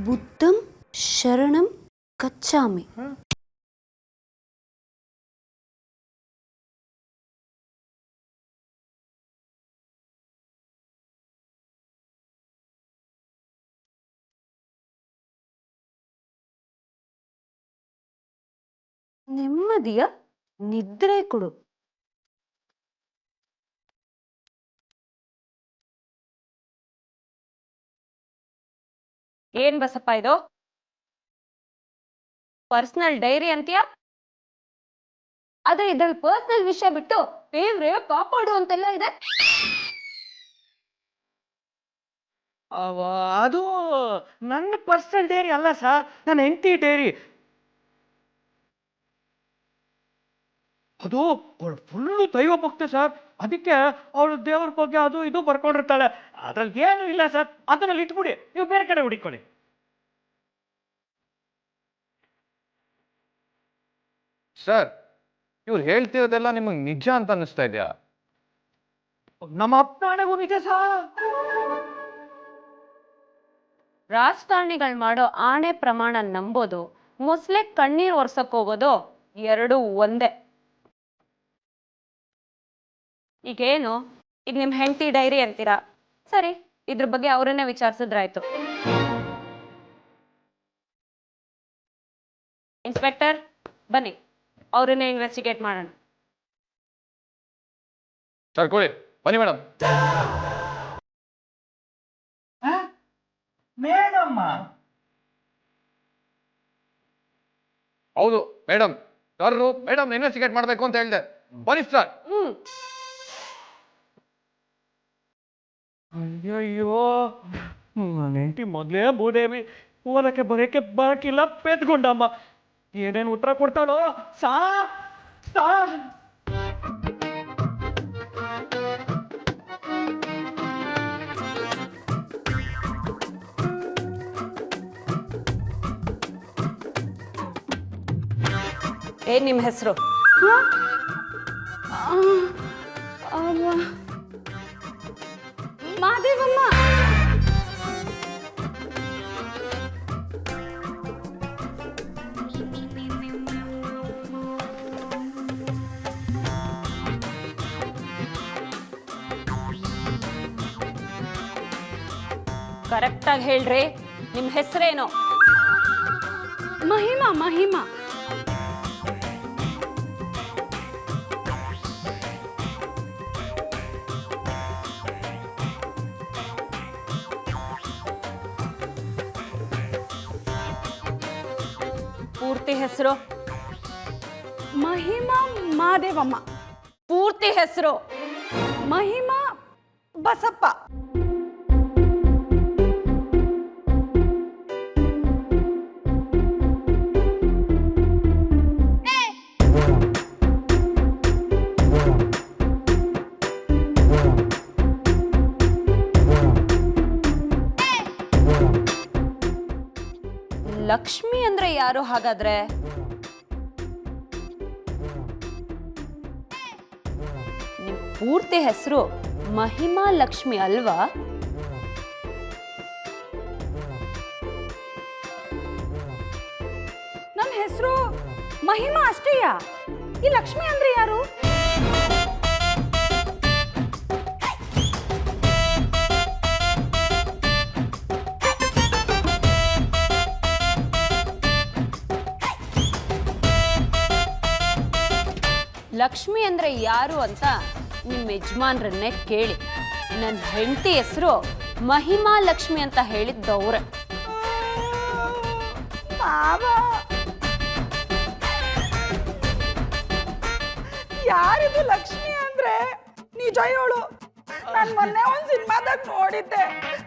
ಬುದ್ಧಂ ಶರಣಂ ಗಚ್ಚಾಮಿ. ನೆಮ್ಮದಿಯ ನಿದ್ರೆ ಕೊಡು. ಏನ್ ಬಸಪ್ಪ ಇದು? ಪರ್ಸನಲ್ ಡೈರಿ ಅಂತೀಯ? ಆದ್ರೆ ಇದ್ರಲ್ಲಿ ಪರ್ಸನಲ್ ವಿಷಯ ಬಿಟ್ಟು ದೇವ್ರೆ ಕಾಪಾಡು ಅಂತೆಲ್ಲ ಇದೆ. ಅದು ನನ್ನ ಪರ್ಸನಲ್ ಡೈರಿ ಅಲ್ಲ ಸರ್, ನನ್ನ ಹೆಂಡತಿ ಡೈರಿ. ಅದು ಫುಲ್ಲು ದೈವ ಭಕ್ತ ಸರ್, ಅದಕ್ಕೆ ಅವಳು ದೇವ್ರ ಬಗ್ಗೆ ಅದು ಇದು ಬರ್ಕೊಂಡಿರ್ತಾಳೆ. ಅದ್ರಲ್ಲಿ ಏನು ಇಲ್ಲ ಸರ್, ಅದನ್ನಲ್ಲಿ ಇಟ್ಬಿಡಿ, ನೀವು ಬೇರೆ ಕಡೆ ಹುಡುಕೊಳ್ಳಿ. ಸರ್, ಇವ್ರು ಹೇಳ್ತಿರೋದೆಲ್ಲ ನಿಮಗೆ ನಿಜ ಅಂತ ಅನ್ನಿಸ್ತಾ ಇದೆಯಾ? ನಮ್ಮ ಅಪ್ಪನಾಣೆಗೂ ನಿಜ ಸರ್. ರಾಜಕಾರಣಿಗಳು ಮಾಡೋ ಆಣೆ ಪ್ರಮಾಣ ನಂಬೋದು, ಮೊಸಳೆ ಕಣ್ಣೀರ್ ಒರ್ಸಕ್ ಹೋಗೋದು ಎರಡು ಒಂದೇ. ಈಗೇನು ಈಗ ನಿಮ್ ಹೆಂಡತಿ ಡೈರಿ ಅಂತೀರಾ, ಸರಿ, ಇದ್ರ ಬಗ್ಗೆ ಅವರನ್ನೇ ವಿಚಾರಿಸಿದ್ರಾಯ್ತು. ಇನ್ಸ್ಪೆಕ್ಟರ್ ಬನ್ನಿ, ಅವರನ್ನೇ ಇನ್ವೆಸ್ಟಿಗೇಟ್ ಮಾಡೋಣ. ಸರ್ ಕೊಡಿ, ಬನ್ನಿ ಮೇಡಮ್. ಮೇಡಮ್ಮ? ಹೌದು ಮೇಡಮ್, ಸರ್ ಮೇಡಮ್ ಇನ್ವೆಸ್ಟಿಗೇಟ್ ಮಾಡಬೇಕು ಅಂತ ಹೇಳಿದೆ. ಬನ್ನಿ ಸರ್. ಅಯ್ಯಯ್ಯೋ, ನನ್ನ ಹೆಂಡತಿ ಮೊದಲೇ ಭೂದೇವಿ, ಓದಕ್ಕೆ ಬರೋಕ್ಕೆ ಬಾಕಿಲ್ಲ, ಪೆದ್ಕೊಂಡಮ್ಮ. ಏನೇನು ಉತ್ತರ ಕೊಡ್ತಾಳೋ ಸಾ ಸಾ. ಏನ್ ನಿಮ್ ಹೆಸರು? ಮಾದೇವಮ್ಮ. ಕರೆಕ್ಟಾಗಿ ಹೇಳ್ರಿ, ನಿಮ್ ಹೆಸರೇನು? ಮಹಿಮಾ. ಮಹಿಮಾ. ಪೂರ್ತಿ ಹೆಸರು? ಮಹಿಮಾ ಮಾದೇವಮ್ಮ. ಪೂರ್ತಿ ಹೆಸರು? ಮಹಿಮಾ ಬಸಪ್ಪ. ಲಕ್ಷ್ಮಿ ಅಂದ್ರೆ ಯಾರು ಹಾಗಾದ್ರೆ? ನಿಮ್ ಪೂರ್ತಿ ಹೆಸರು ಮಹಿಮಾ ಲಕ್ಷ್ಮಿ ಅಲ್ವಾ? ನನ್ನ ಹೆಸರು ಮಹಿಮಾ ಅಷ್ಟೇಯಾ? ಈ ಲಕ್ಷ್ಮಿ ಅಂದ್ರೆ ಯಾರು? ಲಕ್ಷ್ಮಿ ಅಂದ್ರೆ ಯಾರು ಅಂತ ನಿಮ್ಮ ಯಜಮಾನ್ರನ್ನೇ ಕೇಳಿ. ನನ್ನ ಹೆಂಡತಿ ಹೆಸರು ಮಹಿಮಾ ಲಕ್ಷ್ಮಿ ಅಂತ ಹೇಳಿದ್ದವ್ರೆ. ಯಾರಿದು ಲಕ್ಷ್ಮಿ ಅಂದ್ರೆ? ನಿಜ ಹೇಳು, ನಾನು ಮೊನ್ನೆ ಒಂದು ಸಿನಿಮಾದಾಗ ನೋಡಿದ್ದೆ,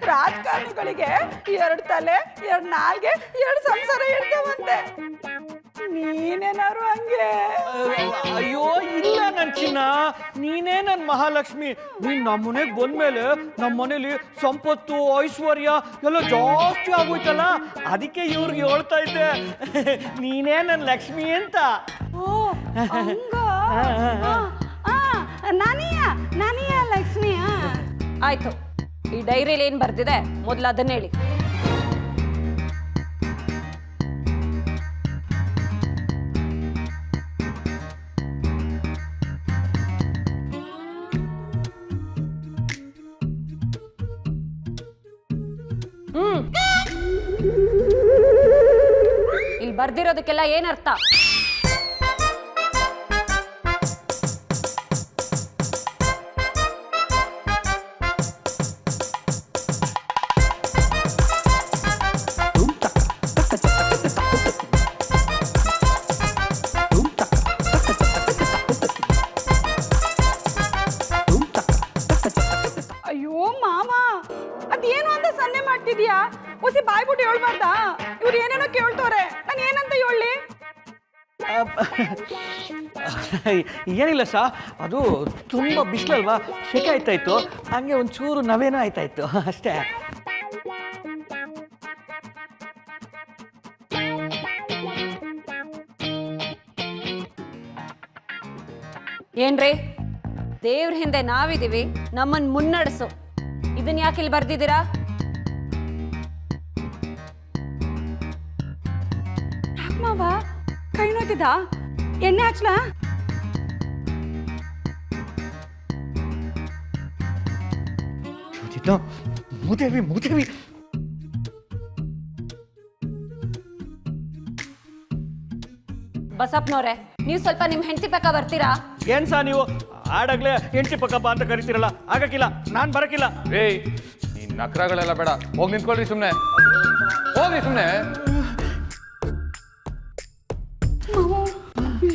ರಾಜಕಾರಣಿಗಳಿಗೆ 2 ತಲೆ, 2 ನಾಲ್ಗೆ, 2 ಸಂಸಾರ ಇರ್ತಾವಂತೆ. ನೀನೇನಾರು ಹಂಗೆ? ಅಯ್ಯೋ ಇಲ್ಲ ನನ್ ಚಿನ್ನ, ನೀನೇ ನನ್ ಮಹಾಲಕ್ಷ್ಮಿ. ನೀನ್ ನಮ್ಮ ಮನೆಗೆ ಬಂದ್ಮೇಲೆ ನಮ್ಮ ಮನೇಲಿ ಸಂಪತ್ತು ಐಶ್ವರ್ಯ ಎಲ್ಲ ಜಾಸ್ತಿ ಆಗೋಯ್ತಲ್ಲ, ಅದಕ್ಕೆ ಇವ್ರಿಗೆ ಹೇಳ್ತಾ ಇದ್ದೆ ನೀನೇ ನನ್ ಲಕ್ಷ್ಮಿ ಅಂತ. ನಾನಿಯ ಲಕ್ಷ್ಮಿ. ಆಯ್ತು, ಈ ಡೈರಿಲಿ ಏನ್ ಬರ್ದಿದೆ ಮೊದ್ಲು ಅದನ್ನ ಹೇಳಿ. ಬರ್ದಿರೋದಕ್ಕೆಲ್ಲ ಏನರ್ಥ? ಅಯ್ಯೋ ಮಾವ, ಅದೇನು ಅಂತ ಸನ್ನೆ ಮಾಡ್ತಿದ್ಯಾ? ಒಸಿ ಬಾಯ್ಬಿಟ್ಟು ಹೇಳ್ಬಾರ್ದಾ? ಇವ್ರು ಏನೇನೋ ಕೇಳ್ತವ್ರೆ, ನಾನು ಏನಂತ ಹೇಳಿ? ಏನಿಲ್ಲ ಸಾ, ಅದು ತುಂಬ ಬಿಸಿಲಲ್ವಾ, ಶೆಕೆ ಆಯ್ತಾಯ್ತು, ಹಂಗೆ ಒಂಚೂರು ನವೇನೋ ಆಯ್ತಾಯ್ತು ಅಷ್ಟೇ. ಏನ್ರಿ, ದೇವ್ರ ಹಿಂದೆ ನಾವಿದೀವಿ, ನಮ್ಮನ್ ಮುನ್ನಡೆಸು. ಇದನ್ ಯಾಕೆ ಇಲ್ಲಿ ಬರ್ದಿದ್ದೀರಾ? ಯಾಕೆ ಮಾವ ಕೈ ನೋಯ್ತಿದ್ದ? ಎಣ್ಣೆ ಹಚ್ಲಾ? ಮೂದೇವಿ ಮೂದೇವಿ, ಬಸಪ್ಪನವ್ರೆ, ನೀವು ಸ್ವಲ್ಪ ನಿಮ್ ಹೆಂಡತಿ ಪಕ್ಕ ಬರ್ತೀರಾ? ಏನ್ ಸಾ ನೀವು ಆಡಾಗ್ಲೇ ಎಂಟಿ ಪಕ್ಕಪ್ಪ ಅಂತ ಕರಿತೀರಲ್ಲ, ಆಗಕ್ಕಿಲ್ಲ, ನಾನ್ ಬರಕಿಲ್ಲ. ಏಯ್, ಈ ನಕ್ರಗಳೆಲ್ಲ ಬೇಡ, ಹೋಗಿ ನಿಂತ್ಕೊಳ್ರಿ ಸುಮ್ಮನೆ, ಹೋಗಿ ಸುಮ್ಮನೆ.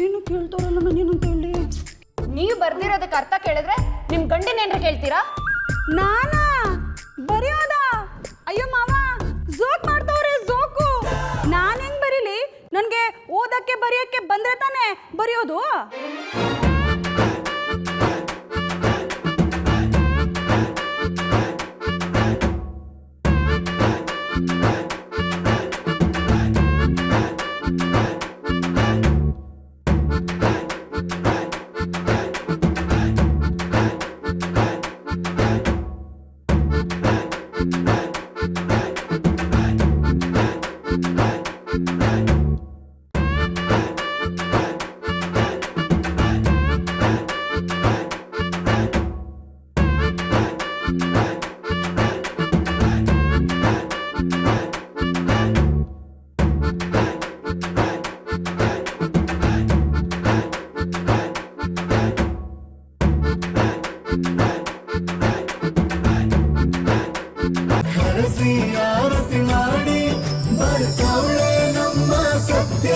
ಏನು ಕೇಳ್ತಾರಲ್ಲ, ನಾನೇನಂತ ಹೇಳಿ? ನೀವು ಬರ್ದಿರೋದಕ್ಕೆ ಅರ್ಥ ಕೇಳಿದ್ರೆ ನಿಮ್ ಗಂಡಿನೇನ್ರ ಕೇಳ್ತೀರಾ? ನಾನಾ ಬರೆಯೋದ? ಅಯ್ಯೋ ಮಾವ, ಜೋಕ್ ಮಾಡ್ತವ್ರೆ ಜೋಕು. ನಾನ್ ಹೆಂಗ್ ಬರೀಲಿ? ನನ್ಗೆ ಓದಕ್ಕೆ ಬರೆಯಕ್ಕೆ ಬಂದ್ರೆ ತಾನೇ ಬರೆಯೋದು. ಆರತಿ ಮಾಡಿ ಬರ್ತವಳೆ ನಮ್ಮ ಸತ್ಯ.